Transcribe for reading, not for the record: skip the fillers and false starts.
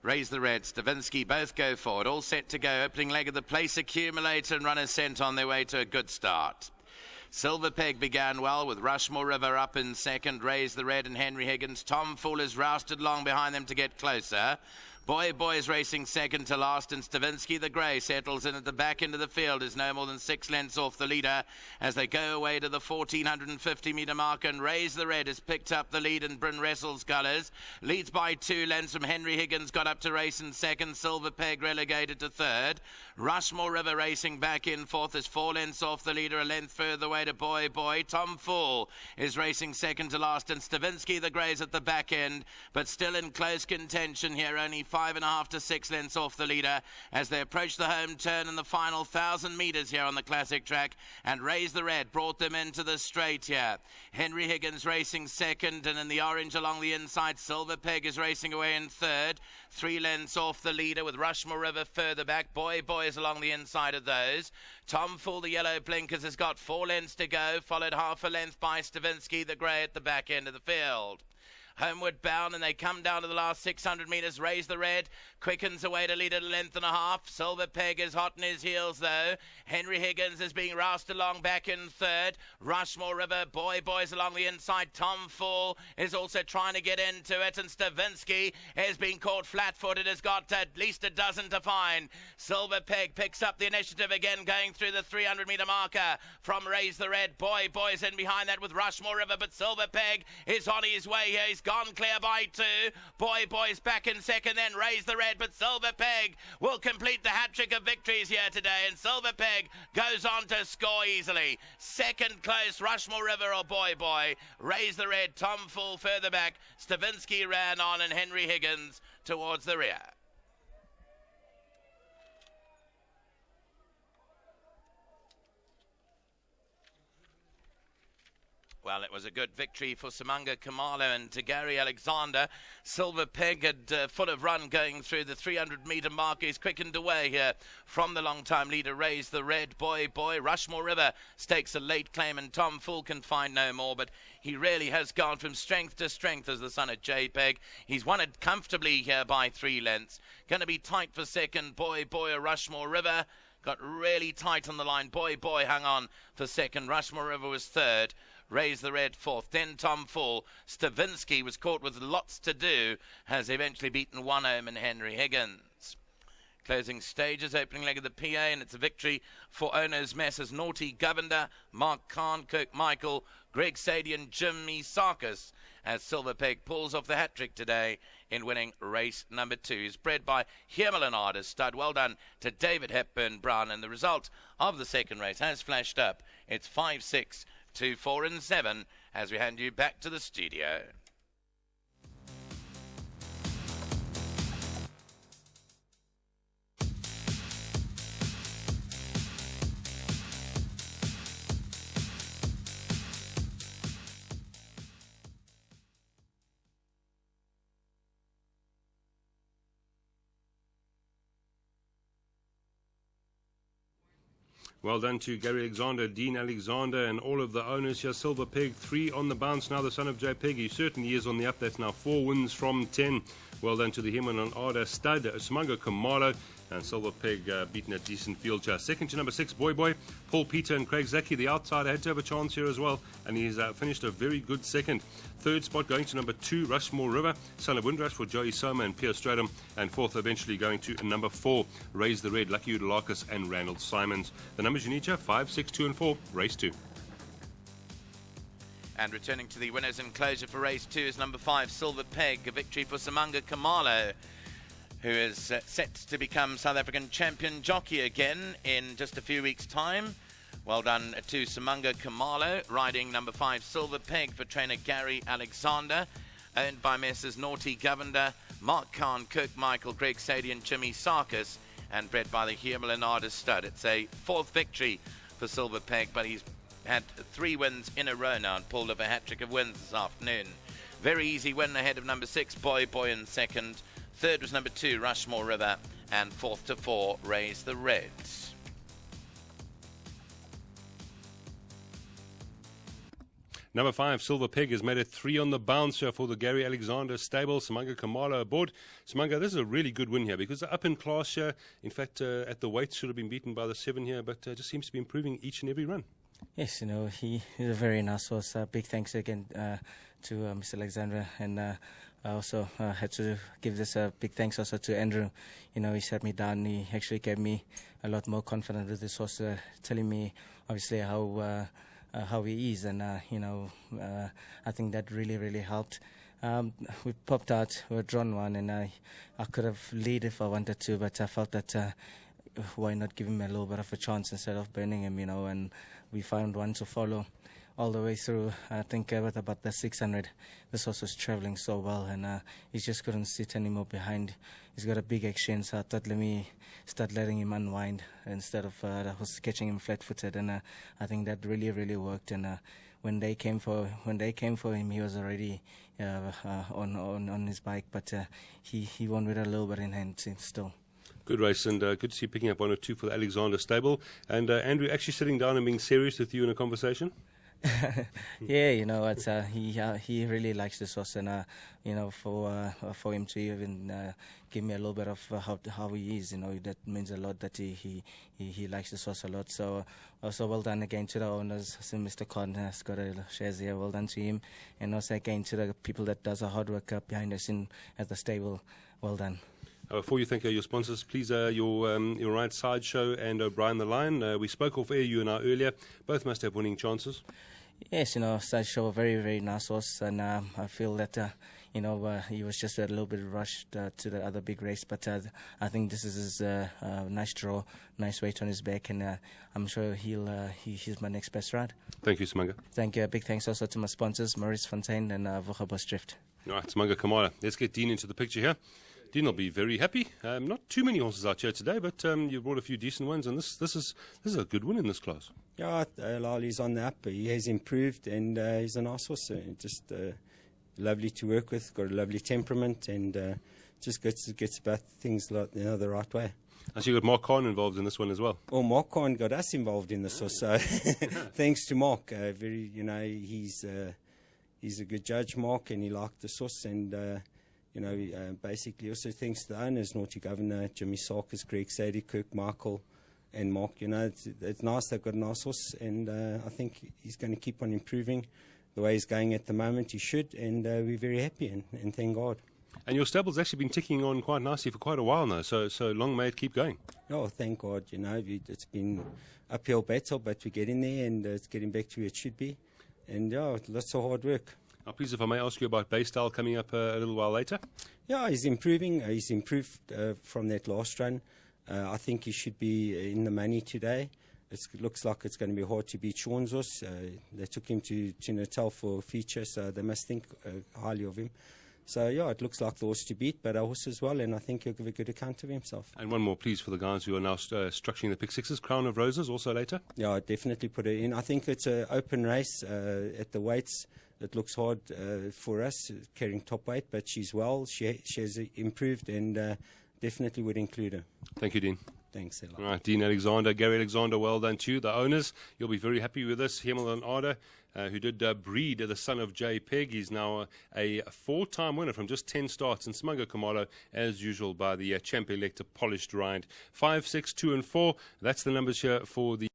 Raise the Red, Stavinsky, both go forward. All set to go. Opening leg of the Place Accumulator and runners sent on their way to a good start. Silver Peg began well with Rushmore River up in second. Raise the Red and Henry Higgins. Tom Fool is rousted long behind them to get closer. Boy is racing second to last, and Stavinsky the Grey settles in at the back end of the field, is no more than 6 lengths off the leader as they go away to the 1450 metre mark, and Raise the Red has picked up the lead in Bryn Wrestle's colours. Leads by 2 lengths from Henry Higgins, got up to race in second. Silver Peg relegated to third. Rushmore River racing back in fourth is 4 lengths off the leader, a length further away to Boy. Tom Fool is racing second to last, and Stavinsky the Grey's at the back end, but still in close contention here, only 5.5 to 6 lengths off the leader as they approach the home turn in the final 1,000 metres here on the classic track. And Raise the Red brought them into the straight here. Henry Higgins racing second, and in the orange along the inside, Silver Peg is racing away in third. 3 lengths off the leader with Rushmore River further back. Boy is along the inside of those. Tom Fool, the yellow blinkers, has got 4 lengths to go, followed half a length by Stavinsky the Grey at the back end of the field. Homeward bound, and they come down to the last 600 metres. Raise the Red quickens away to lead at a length and a half. Silver Peg is hot in his heels though. Henry Higgins is being roused along back in third. Rushmore River, Boy's along the inside. Tom Fool is also trying to get into it, and Stavinsky has been caught flat-footed, has got at least a dozen to find. Silver Peg picks up the initiative again, going through the 300 metre marker from Raise the Red. Boy's in behind that with Rushmore River, but Silver Peg is on his way here. He's gone clear by 2. Boy's back in second, then Raise the Red, but Silver Peg will complete the hat-trick of victories here today, and Silver Peg goes on to score easily. Second close, Rushmore River or Boy. Raise the Red, Tom Fool further back. Stavinsky ran on, and Henry Higgins towards the rear. Well, it was a good victory for Samanga Kamalo and Gary Alexander. Silver Peg had full of run going through the 300 metre mark. He's quickened away here from the long-time leader, Raise the Red. Boy. Rushmore River stakes a late claim, and Tom Fool can find no more, but he really has gone from strength to strength as the son of JPEG. He's won it comfortably here by 3 lengths. Going to be tight for second. Boy or Rushmore River got really tight on the line. Boy hung on for second. Rushmore River was third. Raise the Red fourth, then Tom Fool. Stavinsky was caught with lots to do, has eventually beaten One Home and Henry Higgins. Closing stages, opening leg of the PA, and it's a victory for owners Messrs Naughty Governor, Mark Khan, Kirk Michael, Greg Sadie and Jimmy Sarkis, as Silver Peg pulls off the hat-trick today in winning race number 2. He's bred by Hiermelin Artist Stud. Well done to David Hepburn Brown, and the result of the second race has flashed up. It's 5-6 to 4 and 7 as we hand you back to the studio. Well done to Gary Alexander, Dean Alexander, and all of the owners here. Silver Peg, 3 on the bounce now, the son of J Peg. He certainly is on the up. That's now 4 wins from 10. Well done to the Hiermelin Artist Stud, Samanga Kamalo, and Silver Peg beaten a decent field here. Second to number 6, Boy. Paul Peter and Craig Zaki, the outsider, had to have a chance here as well, and he's finished a very good second. Third spot going to number 2, Rushmore River, son of Windrush for Joey Soma and Pierre Stratum, and fourth eventually going to number 4, Raise the Red, Lucky Udalakis and Randall Simons. The numbers you need here, 5, 6, 2 and 4, race 2. And returning to the winners in closure for race 2 is number 5, Silver Peg, a victory for Samanga Kamalo, who is set to become South African champion jockey again in just a few weeks' time. Well done to Samanga Kamalo, riding number 5, Silver Peg, for trainer Gary Alexander, owned by Messrs Naughty Governor, Mark Khan, Kirk Michael, Greg Sadie and Jimmy Sarkis, and bred by the Hiermelin Artist Stud. It's a 4th victory for Silver Peg, but he's had 3 wins in a row now and pulled off a hat-trick of wins this afternoon. Very easy win ahead of number 6, Boy in second. Third was number 2, Rushmore River, and 4th to 4, Raise the Reds. Number 5, Silver Peg, has made it 3 on the bounce here for the Gary Alexander stable. Simanga Kamala aboard. Simanga, this is a really good win here because they're up in class here. In fact, at the weight should have been beaten by the 7 here, but just seems to be improving each and every run. Yes, he's a very nice horse. Big thanks again to Mr. Alexander, and I also had to give this a big thanks also to Andrew. He sat me down. He actually gave me a lot more confidence with this horse, telling me obviously how he is, and I think that really helped. We popped out, we were drawn one, and I could have lead if I wanted to, but I felt that why not give him a little bit of a chance instead of burning him, and we found one to follow all the way through. I think with about the 600, this horse was traveling so well, and he just couldn't sit anymore behind. He's got a big exchange, so I thought let me start letting him unwind instead of the horse catching him flat-footed, and I think that really worked. And when they came for him, he was already on his bike, but he won with a little bit in hand still. Good race, and good to see you picking up 1 or 2 for the Alexander stable. And Andrew, actually sitting down and being serious with you in a conversation? Yeah, it's he really likes this horse, and for him to even give me a little bit of how he is, that means a lot. That he likes this horse a lot. So also well done again to the owners. So Mr. Con has got a shares here. Well done to him, and also again to the people that does the hard work behind us at the stable. Well done. Before you thank your sponsors, please, your right Sideshow and O'Brien the Lion. We spoke off air, you and I, earlier. Both must have winning chances. Yes, Sideshow, very nice horse, and I feel that he was just a little bit rushed to the other big race, but I think this is his nice draw, nice weight on his back, and I'm sure he's my next best ride. Thank you, Simanga. Thank you. Big thanks also to my sponsors, Maurice Fontaine and Vuchabos Drift. All right, Simanga Kamala. Let's get Dean into the picture here. Dean will be very happy. Not too many horses out here today, but you've brought a few decent ones, and this is a good win in this class. Yeah, Lali's on the up. He has improved, and he's a nice horse. Just lovely to work with. Got a lovely temperament, and just gets about things the right way. I see you got Mark Khan involved in this one as well. Well, Mark Khan got us involved in this horse, so thanks to Mark. He's a good judge, Mark, and he liked this horse, and. Basically also thanks to the owners, Naughty Governor, Jimmy Sarkis, Greg Sadie, Kirk Michael, and Mark. It's nice they've got a nice horse, and I think he's going to keep on improving the way he's going at the moment. He should, and we're very happy, and thank God. And your stable's actually been ticking on quite nicely for quite a while now, so long may it keep going. Oh, thank God. It's been uphill battle, but we're getting there, and it's getting back to where it should be. And lots of hard work. Now, please, if I may ask you about Baystyle coming up a little while later. Yeah, he's improving. He's improved from that last run. I think he should be in the money today. It looks like it's going to be hard to beat Sean's horse. They took him to Natal for a feature, so they must think highly of him. So, yeah, it looks like the horse to beat, but our horse as well, and I think he'll give a good account of himself. And one more, please, for the guys who are now structuring the pick sixes. Crown of Roses also later? Yeah, I'd definitely put it in. I think it's an open race at the weights. It looks hard for us, carrying top weight, but she's well. She has improved, and definitely would include her. Thank you, Dean. Thanks, Ella. All right, Dean Alexander, Gary Alexander, well done to you. The owners, you'll be very happy with this. Hamilton Arda, who did breed the son of J. Peg. He's now a 4-time winner from just 10 starts. And Simanga Kamala, as usual, by the champ elector, polished ride. 5, 6, 2, and 4. That's the numbers here for the